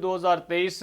2023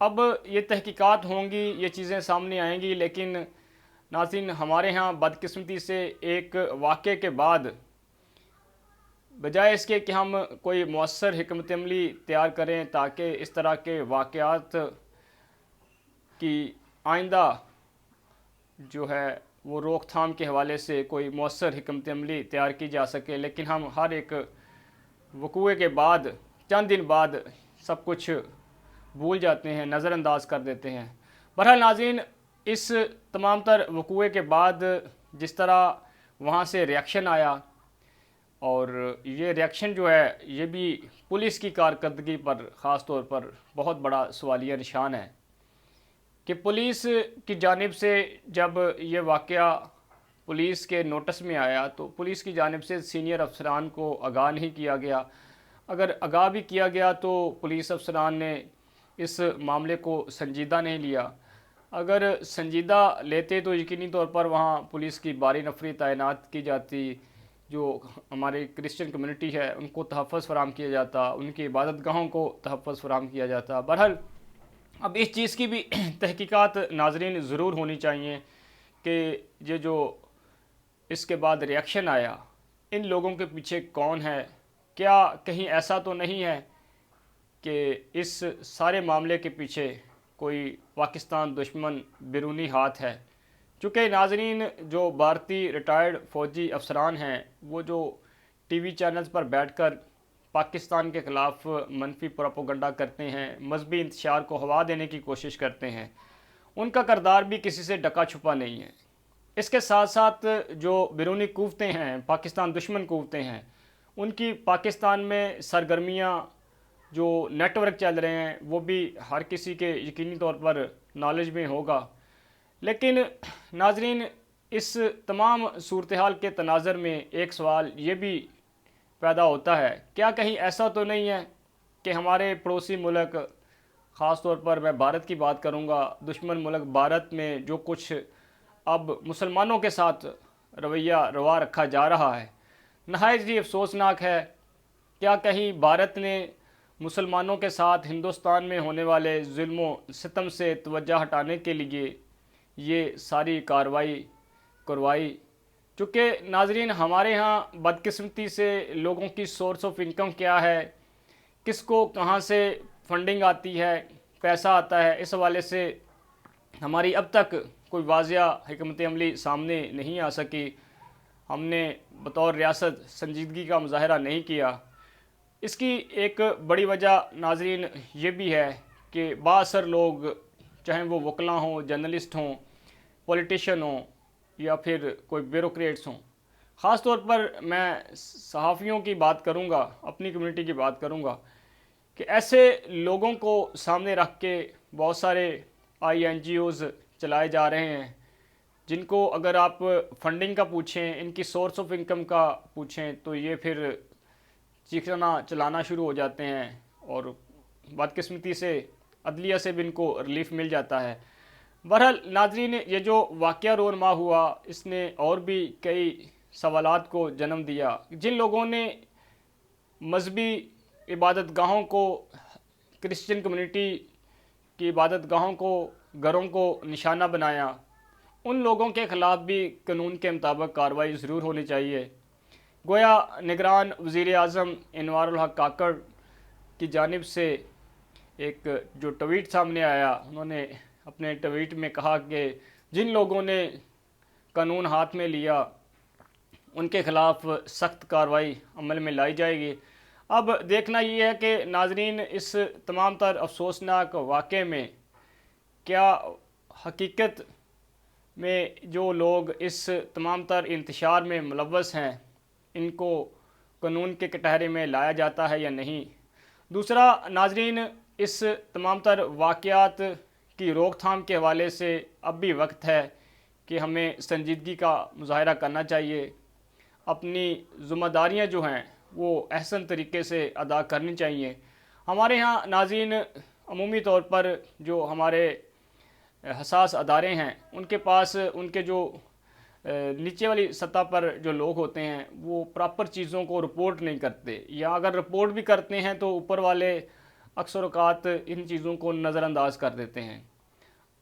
اب یہ تحقیقات ہوں گی، یہ چیزیں سامنے آئیں گی، لیکن ناظرین ہمارے ہاں بدقسمتی سے ایک واقعے کے بعد بجائے اس کے کہ ہم کوئی مؤثر حکمت عملی تیار کریں تاکہ اس طرح کے واقعات کی آئندہ جو ہے وہ روک تھام کے حوالے سے کوئی مؤثر حکمت عملی تیار کی جا سکے، لیکن ہم ہر ایک وقوعے کے بعد چند دن بعد سب کچھ بھول جاتے ہیں، نظر انداز کر دیتے ہیں۔ بہرحال ناظرین، اس تمام تر وقوعے کے بعد جس طرح وہاں سے ریاکشن آیا، اور یہ ریاکشن جو ہے یہ بھی پولیس کی کارکردگی پر خاص طور پر بہت بڑا سوالیہ نشان ہے کہ پولیس کی جانب سے جب یہ واقعہ پولیس کے نوٹس میں آیا تو پولیس کی جانب سے سینئر افسران کو آگاہ نہیں کیا گیا۔ اگر آگاہ بھی کیا گیا تو پولیس افسران نے اس معاملے کو سنجیدہ نہیں لیا۔ اگر سنجیدہ لیتے تو یقینی طور پر وہاں پولیس کی بھاری نفری تعینات کی جاتی، جو ہماری کرسچن کمیونٹی ہے ان کو تحفظ فراہم کیا جاتا، ان کی عبادت گاہوں کو تحفظ فراہم کیا جاتا۔ بہرحال اب اس چیز کی بھی تحقیقات ناظرین ضرور ہونی چاہیے کہ یہ جو اس کے بعد ریاکشن آیا، ان لوگوں کے پیچھے کون ہے؟ کیا کہیں ایسا تو نہیں ہے کہ اس سارے معاملے کے پیچھے کوئی پاکستان دشمن بیرونی ہاتھ ہے؟ چونکہ ناظرین جو بھارتی ریٹائرڈ فوجی افسران ہیں وہ جو ٹی وی چینلز پر بیٹھ کر پاکستان کے خلاف منفی پروپیگنڈا کرتے ہیں، مذہبی انتشار کو ہوا دینے کی کوشش کرتے ہیں، ان کا کردار بھی کسی سے ڈکا چھپا نہیں ہے۔ اس کے ساتھ ساتھ جو بیرونی قوتیں ہیں، پاکستان دشمن قوتیں ہیں، ان کی پاکستان میں سرگرمیاں جو نیٹ ورک چل رہے ہیں وہ بھی ہر کسی کے یقینی طور پر نالج میں ہوگا۔ لیکن ناظرین اس تمام صورتحال کے تناظر میں ایک سوال یہ بھی پیدا ہوتا ہے، کیا کہیں ایسا تو نہیں ہے کہ ہمارے پڑوسی ملک، خاص طور پر میں بھارت کی بات کروں گا، دشمن ملک بھارت میں جو کچھ اب مسلمانوں کے ساتھ رویہ روا رکھا جا رہا ہے نہایت ہی افسوسناک ہے۔ کیا کہیں بھارت نے مسلمانوں کے ساتھ ہندوستان میں ہونے والے ظلم و ستم سے توجہ ہٹانے کے لیے یہ ساری کارروائی کروائی؟ چونکہ ناظرین ہمارے ہاں بدقسمتی سے لوگوں کی سورس آف انکم کیا ہے، کس کو کہاں سے فنڈنگ آتی ہے، پیسہ آتا ہے، اس حوالے سے ہماری اب تک کوئی واضح حکمت عملی سامنے نہیں آ سکی۔ ہم نے بطور ریاست سنجیدگی کا مظاہرہ نہیں کیا۔ اس کی ایک بڑی وجہ ناظرین یہ بھی ہے کہ بااثر لوگ، چاہے وہ وکلاء ہوں، جرنلسٹ ہوں، پولیٹیشین ہوں یا پھر کوئی بیوروکریٹس ہوں، خاص طور پر میں صحافیوں کی بات کروں گا، اپنی کمیونٹی کی بات کروں گا، کہ ایسے لوگوں کو سامنے رکھ کے بہت سارے INGOز چلائے جا رہے ہیں جن کو اگر آپ فنڈنگ کا پوچھیں، ان کی سورس آف انکم کا پوچھیں تو یہ پھر چیخنا چلانا شروع ہو جاتے ہیں، اور بدقسمتی سے عدلیہ سے بھی ان کو ریلیف مل جاتا ہے۔ بہرحال ناظرین یہ جو واقعہ رونما ہوا اس نے اور بھی کئی سوالات کو جنم دیا۔ جن لوگوں نے مذہبی عبادت گاہوں کو، کرسچن کمیونٹی کی عبادت گاہوں کو، گھروں کو نشانہ بنایا، ان لوگوں کے خلاف بھی قانون کے مطابق کارروائی ضرور ہونی چاہیے۔ گویا نگران وزیر اعظم انوار الحق کاکڑ کی جانب سے ایک جو ٹویٹ سامنے آیا، انہوں نے اپنے ٹویٹ میں کہا کہ جن لوگوں نے قانون ہاتھ میں لیا ان کے خلاف سخت کارروائی عمل میں لائی جائے گی۔ اب دیکھنا یہ ہے کہ ناظرین اس تمام تر افسوسناک واقعے میں کیا حقیقت میں جو لوگ اس تمام تر انتشار میں ملوث ہیں ان کو قانون کے کٹہرے میں لایا جاتا ہے یا نہیں۔ دوسرا ناظرین اس تمام تر واقعات کی روک تھام کے حوالے سے اب بھی وقت ہے کہ ہمیں سنجیدگی کا مظاہرہ کرنا چاہیے، اپنی ذمہ داریاں جو ہیں وہ احسن طریقے سے ادا کرنی چاہیے۔ ہمارے ہاں ناظرین عمومی طور پر جو ہمارے حساس ادارے ہیں ان کے پاس ان کے جو نیچے والی سطح پر جو لوگ ہوتے ہیں وہ پراپر چیزوں کو رپورٹ نہیں کرتے، یا اگر رپورٹ بھی کرتے ہیں تو اوپر والے اکثر اوقات ان چیزوں کو نظر انداز کر دیتے ہیں۔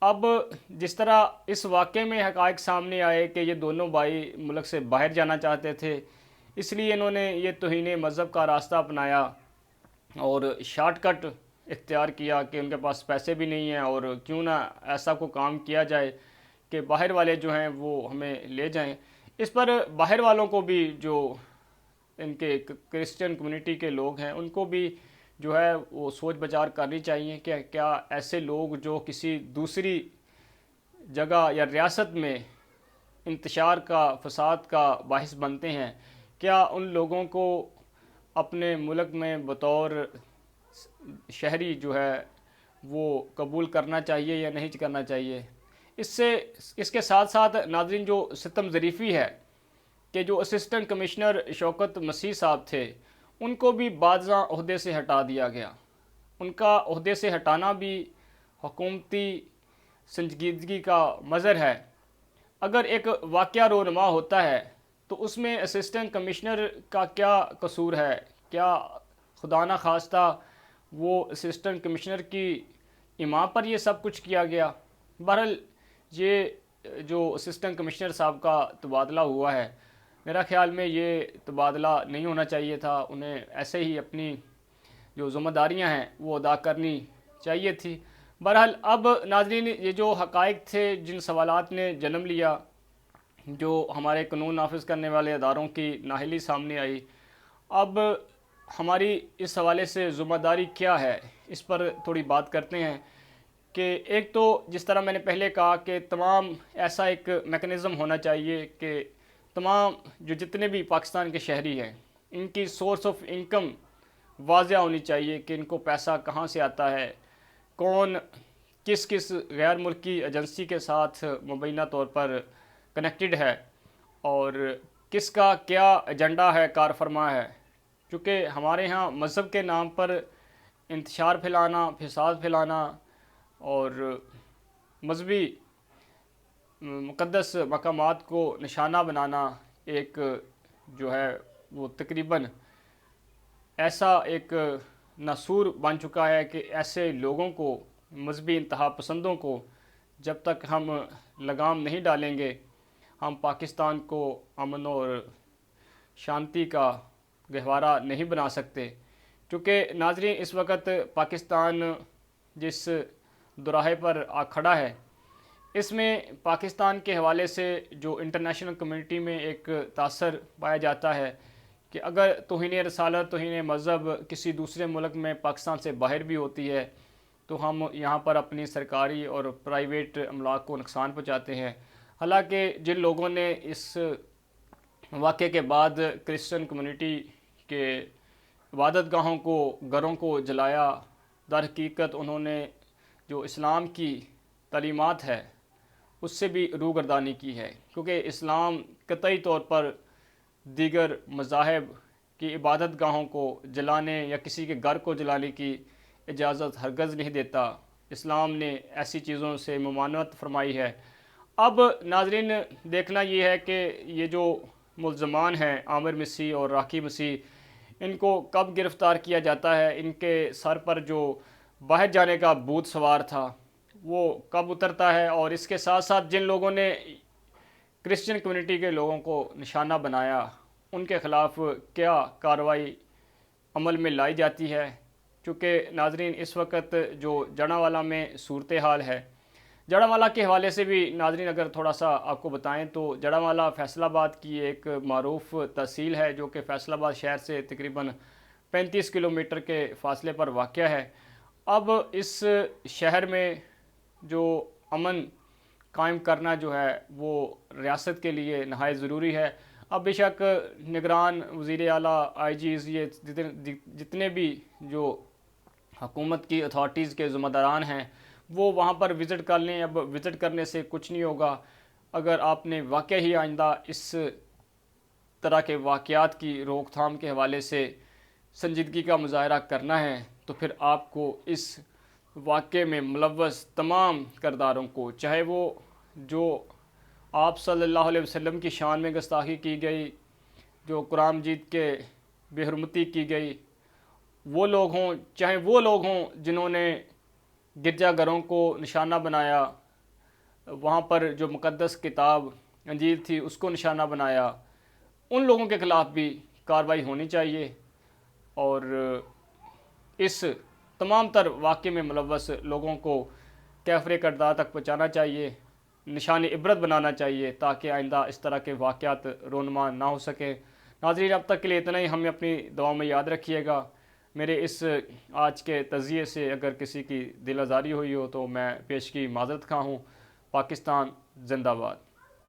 اب جس طرح اس واقعے میں حقائق سامنے آئے کہ یہ دونوں بھائی ملک سے باہر جانا چاہتے تھے، اس لیے انہوں نے یہ توہین مذہب کا راستہ اپنایا اور شارٹ کٹ اختیار کیا کہ ان کے پاس پیسے بھی نہیں ہیں اور کیوں نہ ایسا کو کام کیا جائے کہ باہر والے جو ہیں وہ ہمیں لے جائیں۔ اس پر باہر والوں کو بھی، جو ان کے کرسچن کمیونٹی کے لوگ ہیں، ان کو بھی جو ہے وہ سوچ بچار کرنی چاہیے کہ کیا ایسے لوگ جو کسی دوسری جگہ یا ریاست میں انتشار کا، فساد کا باعث بنتے ہیں، کیا ان لوگوں کو اپنے ملک میں بطور شہری جو ہے وہ قبول کرنا چاہیے یا نہیں کرنا چاہیے۔ اس کے ساتھ ساتھ ناظرین، جو ستم ظریفی ہے کہ جو اسسٹنٹ کمشنر شوکت مسیح صاحب تھے، ان کو بھی بعضاں عہدے سے ہٹا دیا گیا۔ ان کا عہدے سے ہٹانا بھی حکومتی سنجیدگی کا مظہر ہے۔ اگر ایک واقعہ رونما ہوتا ہے تو اس میں اسسٹنٹ کمشنر کا کیا قصور ہے؟ کیا خدا نہ خواستہ وہ اسسٹنٹ کمشنر کی ایما پر یہ سب کچھ کیا گیا؟ بہرحال یہ جو اسسٹنٹ کمشنر صاحب کا تبادلہ ہوا ہے، میرا خیال میں یہ تبادلہ نہیں ہونا چاہیے تھا۔ انہیں ایسے ہی اپنی جو ذمہ داریاں ہیں وہ ادا کرنی چاہیے تھی۔ بہرحال اب ناظرین، یہ جو حقائق تھے، جن سوالات نے جنم لیا، جو ہمارے قانون نافذ کرنے والے اداروں کی نااہلی سامنے آئی، اب ہماری اس حوالے سے ذمہ داری کیا ہے، اس پر تھوڑی بات کرتے ہیں۔ کہ ایک تو جس طرح میں نے پہلے کہا کہ تمام ایسا ایک میکنزم ہونا چاہیے کہ تمام جو جتنے بھی پاکستان کے شہری ہیں، ان کی سورس آف انکم واضح ہونی چاہیے کہ ان کو پیسہ کہاں سے آتا ہے، کون کس غیر ملکی ایجنسی کے ساتھ مبینہ طور پر کنیکٹڈ ہے اور کس کا کیا ایجنڈا ہے، کار فرما ہے۔ چونکہ ہمارے ہاں مذہب کے نام پر انتشار پھیلانا، فساد پھیلانا اور مذہبی مقدس مقامات کو نشانہ بنانا ایک جو ہے وہ تقریباً ایسا ایک ناسور بن چکا ہے کہ ایسے لوگوں کو، مذہبی انتہا پسندوں کو جب تک ہم لگام نہیں ڈالیں گے، ہم پاکستان کو امن اور شانتی کا گہوارہ نہیں بنا سکتے۔ کیونکہ ناظرین، اس وقت پاکستان جس دوراہے پر آ کھڑا ہے، اس میں پاکستان کے حوالے سے جو انٹرنیشنل کمیونٹی میں ایک تاثر پایا جاتا ہے کہ اگر توہین رسالت، توہین مذہب کسی دوسرے ملک میں پاکستان سے باہر بھی ہوتی ہے تو ہم یہاں پر اپنی سرکاری اور پرائیویٹ املاک کو نقصان پہنچاتے ہیں۔ حالانکہ جن لوگوں نے اس واقعے کے بعد کرسچن کمیونٹی کے عبادت گاہوں کو، گھروں کو جلایا، در حقیقت انہوں نے جو اسلام کی تعلیمات ہے اس سے بھی روگردانی کی ہے، کیونکہ اسلام قطعی طور پر دیگر مذاہب کی عبادت گاہوں کو جلانے یا کسی کے گھر کو جلانے کی اجازت ہرگز نہیں دیتا۔ اسلام نے ایسی چیزوں سے ممانعت فرمائی ہے۔ اب ناظرین، دیکھنا یہ ہے کہ یہ جو ملزمان ہیں عامر مسیح اور راکی مسیح، ان کو کب گرفتار کیا جاتا ہے، ان کے سر پر جو باہر جانے کا بھوت سوار تھا وہ کب اترتا ہے، اور اس کے ساتھ ساتھ جن لوگوں نے کرسچن کمیونٹی کے لوگوں کو نشانہ بنایا، ان کے خلاف کیا کارروائی عمل میں لائی جاتی ہے۔ چونکہ ناظرین، اس وقت جو جڑاں میں صورتحال ہے، جڑاں کے حوالے سے بھی ناظرین اگر تھوڑا سا آپ کو بتائیں تو جڑاں فیصل آباد کی ایک معروف تحصیل ہے جو کہ فیصل آباد شہر سے تقریباً 35 کلومیٹر کے فاصلے پر واقع ہے۔ اب اس شہر میں جو امن قائم کرنا جو ہے وہ ریاست کے لیے نہایت ضروری ہے۔ اب بے شک نگران، وزیر اعلیٰ، آئی جیز، یہ جتنے بھی جو حکومت کی اتھارٹیز کے ذمہ داران ہیں وہ وہاں پر وزٹ کر لیں۔ اب وزٹ کرنے سے کچھ نہیں ہوگا۔ اگر آپ نے واقعی ہی آئندہ اس طرح کے واقعات کی روک تھام کے حوالے سے سنجیدگی کا مظاہرہ کرنا ہے تو پھر آپ کو اس واقعے میں ملوث تمام کرداروں کو، چاہے وہ جو آپ صلی اللہ علیہ وسلم کی شان میں گستاخی کی گئی، جو قرآن مجید کے بے حرمتی کی گئی، وہ لوگ ہوں، چاہے وہ لوگ ہوں جنہوں نے گرجا گھروں کو نشانہ بنایا، وہاں پر جو مقدس کتاب انجیل تھی اس کو نشانہ بنایا، ان لوگوں کے خلاف بھی کارروائی ہونی چاہیے، اور اس تمام تر واقعے میں ملوث لوگوں کو کیفر کردار تک پہنچانا چاہیے، نشان عبرت بنانا چاہیے، تاکہ آئندہ اس طرح کے واقعات رونما نہ ہو سکیں۔ ناظرین، اب تک کے لیے اتنا ہی، ہمیں اپنی دعاؤں میں یاد رکھیے گا۔ میرے اس آج کے تجزیے سے اگر کسی کی دل آزاری ہوئی ہو تو میں پیشگی معذرت خواہ ہوں۔ پاکستان زندہ باد۔